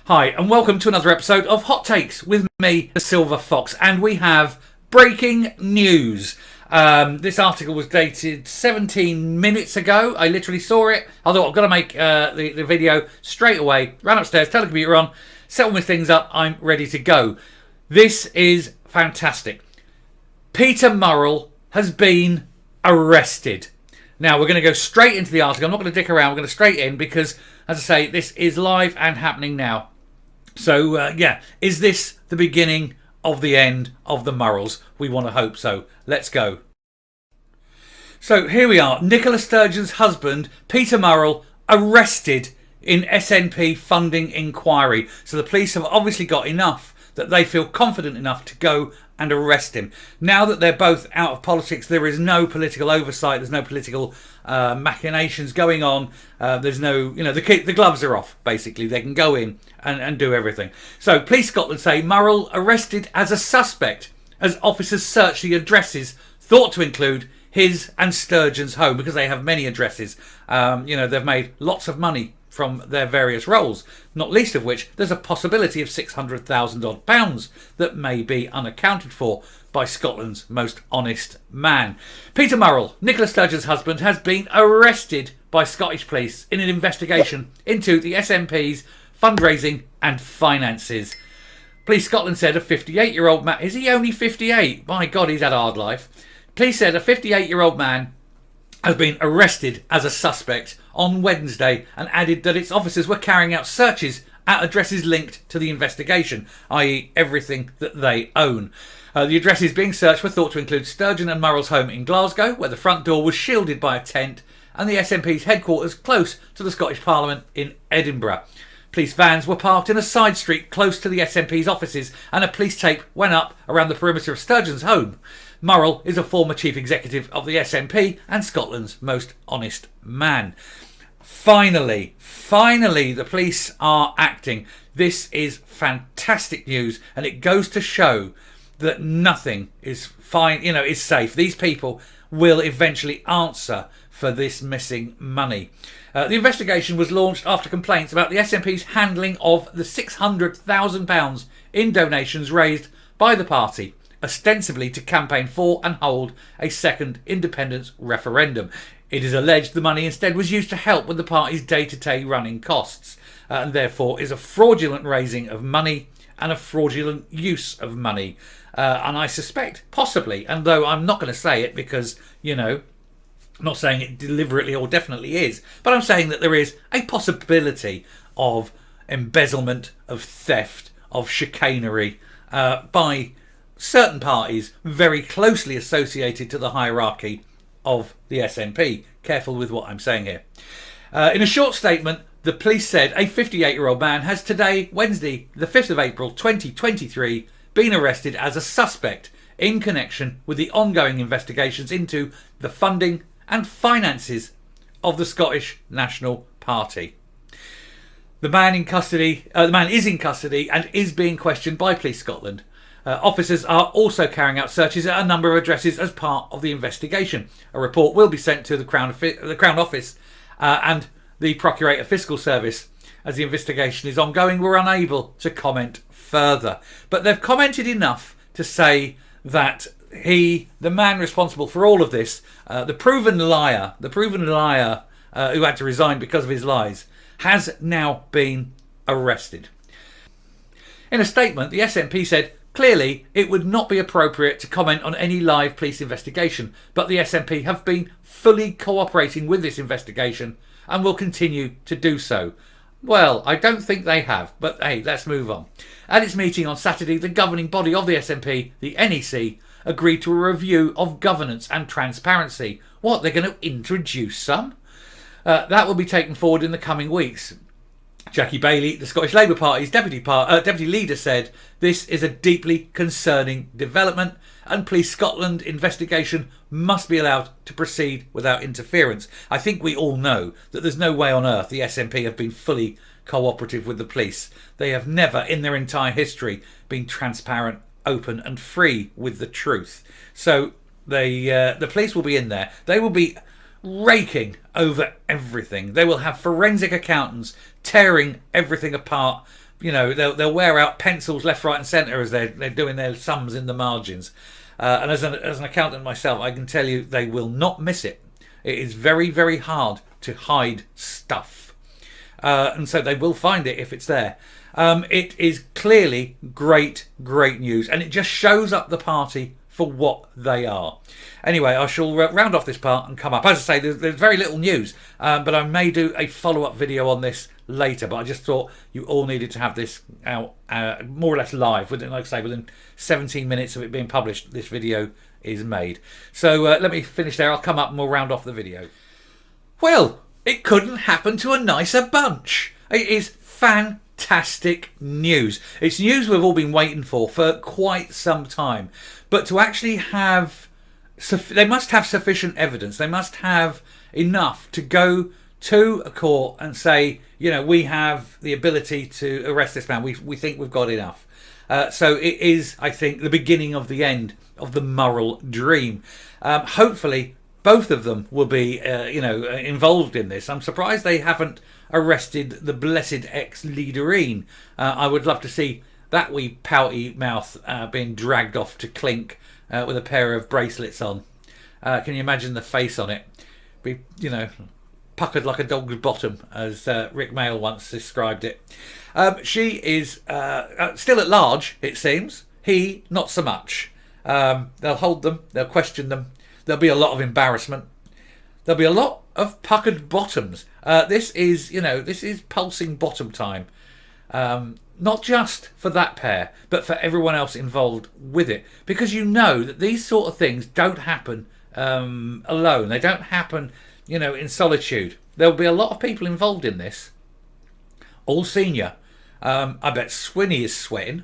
Hi, and welcome to another episode of Hot Takes with me, the Silver Fox. And we have breaking news. This article was dated 17 minutes ago. I literally saw it. I thought, I've got to make the video straight away. Ran upstairs, turned the computer on, set all my things up. I'm ready to go. This is fantastic. Peter Murrell has been arrested. Now, we're going to go straight into the article. I'm not going to dick around. We're going to straight in because, as I say, this is live and happening now. So, is this the beginning of the end of the Murrells? We want to hope so. Let's go. So, here we are. Nicola Sturgeon's husband, Peter Murrell, arrested in SNP funding inquiry. So, the police have obviously got enough that they feel confident enough to go and arrest him. Now that they're both out of politics, there is no political oversight, there's no political machinations going on, there's no, the gloves are off, basically. They can go in and do everything. So Police Scotland say Murrell arrested as a suspect as officers search the addresses thought to include his and Sturgeon's home, because they have many addresses. They've made lots of money from their various roles, not least of which there's a possibility of £600,000 odd that may be unaccounted for by Scotland's most honest man. Peter Murrell, Nicola Sturgeon's husband, has been arrested by Scottish police in an investigation into the SNP's fundraising and finances. Police Scotland said a 58-year-old man... Is he only 58? My God, he's had a hard life. Police said a 58-year-old man has been arrested as a suspect on Wednesday and added that its officers were carrying out searches at addresses linked to the investigation, i.e. everything that they own. The addresses being searched were thought to include Sturgeon and Murrell's home in Glasgow, where the front door was shielded by a tent, and the SNP's headquarters close to the Scottish Parliament in Edinburgh. Police vans were parked in a side street close to the SNP's offices, and a police tape went up around the perimeter of Sturgeon's home. Murrell is a former chief executive of the SNP and Scotland's most honest man. Finally, the police are acting. This is fantastic news, and it goes to show that nothing is is safe. These people will eventually answer for this missing money. The investigation was launched after complaints about the SNP's handling of the £600,000 in donations raised by the party, ostensibly to campaign for and hold a second independence referendum. It is alleged the money instead was used to help with the party's day-to-day running costs, and therefore is a fraudulent raising of money and a fraudulent use of money. And I suspect, possibly, and though I'm not going to say it because, I'm not saying it deliberately or definitely is, but I'm saying that there is a possibility of embezzlement, of theft, of chicanery by certain parties very closely associated to the hierarchy of the SNP. Careful with what I'm saying here. In a short statement, the police said a 58-year-old man has today, Wednesday, the 5th of April 2023, been arrested as a suspect in connection with the ongoing investigations into the funding and finances of the Scottish National Party. The man is in custody and is being questioned by Police Scotland. Officers are also carrying out searches at a number of addresses as part of the investigation. A report will be sent to the Crown Office and the Procurator Fiscal Service. As the investigation is ongoing, we're unable to comment further. But they've commented enough to say that the man responsible for all of this, the proven liar who had to resign because of his lies, has now been arrested. In a statement, the SNP said, clearly, it would not be appropriate to comment on any live police investigation, but the SNP have been fully cooperating with this investigation and will continue to do so. Well, I don't think they have, but hey, let's move on. At its meeting on Saturday, the governing body of the SNP, the NEC, agreed to a review of governance and transparency. What, they're going to introduce some? That will be taken forward in the coming weeks. Jackie Baillie, the Scottish Labour Party's deputy leader, said this is a deeply concerning development and Police Scotland investigation must be allowed to proceed without interference. I think we all know that there's no way on earth the SNP have been fully cooperative with the police. They have never in their entire history been transparent, open and free with the truth. So the police will be in there. They will be raking over everything. They will have forensic accountants tearing everything apart they'll wear out pencils left, right, and centre as they're doing their sums in the margins. And as an accountant myself, I can tell you they will not miss it. It is very, very hard to hide stuff, and so they will find it if it's there. It is clearly great news, and it just shows up the party for what they are. Anyway, I shall round off this part and come up. As I say, there's very little news, but I may do a follow-up video on this later. But I just thought you all needed to have this out more or less live. Within 17 minutes of it being published, this video is made. So let me finish there. I'll come up and we'll round off the video. Well, it couldn't happen to a nicer bunch. It is fantastic news. It's news we've all been waiting for quite some time. But to actually have, they must have sufficient evidence. They must have enough to go to a court and say, we have the ability to arrest this man. We think we've got enough. So it is, I think, the beginning of the end of the Murrell dream. Hopefully, both of them will be, involved in this. I'm surprised they haven't arrested the blessed ex-leaderine. I would love to see that wee pouty mouth being dragged off to clink with a pair of bracelets on. Can you imagine the face on it? Be, puckered like a dog's bottom, as Rick Mail once described it. She is still at large, it seems. He, not so much. They'll hold them. They'll question them. There'll be a lot of embarrassment. There'll be a lot of puckered bottoms. This is pulsing bottom time. Not just for that pair, but for everyone else involved with it. Because that these sort of things don't happen alone. They don't happen, in solitude. There'll be a lot of people involved in this. All senior. I bet Swinney is sweating.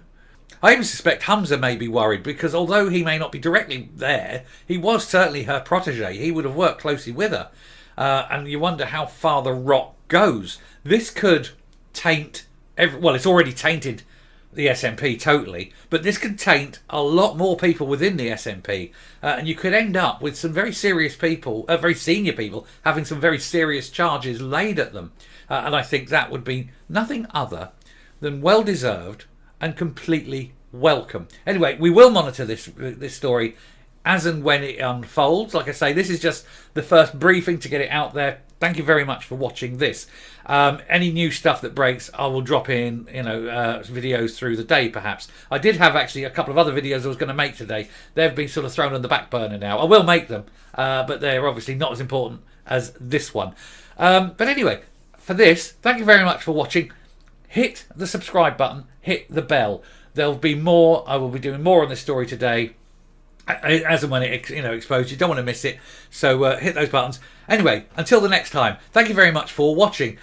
I even suspect Humza may be worried because although he may not be directly there, he was certainly her protege. He would have worked closely with her. And you wonder how far the rot goes. This could taint it's already tainted the SNP totally, but this could taint a lot more people within the SNP, and you could end up with some very serious people, very senior people, having some very serious charges laid at them, and I think that would be nothing other than well deserved and completely welcome. Anyway, we will monitor this story as and when it unfolds. Like I say, this is just the first briefing to get it out there. Thank you very much for watching this. Any new stuff that breaks, I will drop in, videos through the day, perhaps. I did have actually a couple of other videos I was going to make today. They've been sort of thrown on the back burner now. I will make them, but they're obviously not as important as this one. But anyway, for this, thank you very much for watching. Hit the subscribe button, hit the bell. There'll be more. I will be doing more on this story today, as and when it exposed. You don't want to miss it, so hit those buttons. Anyway, until the next time, thank you very much for watching.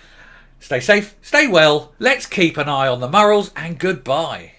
Stay safe, stay well, let's keep an eye on the Murrells, and goodbye.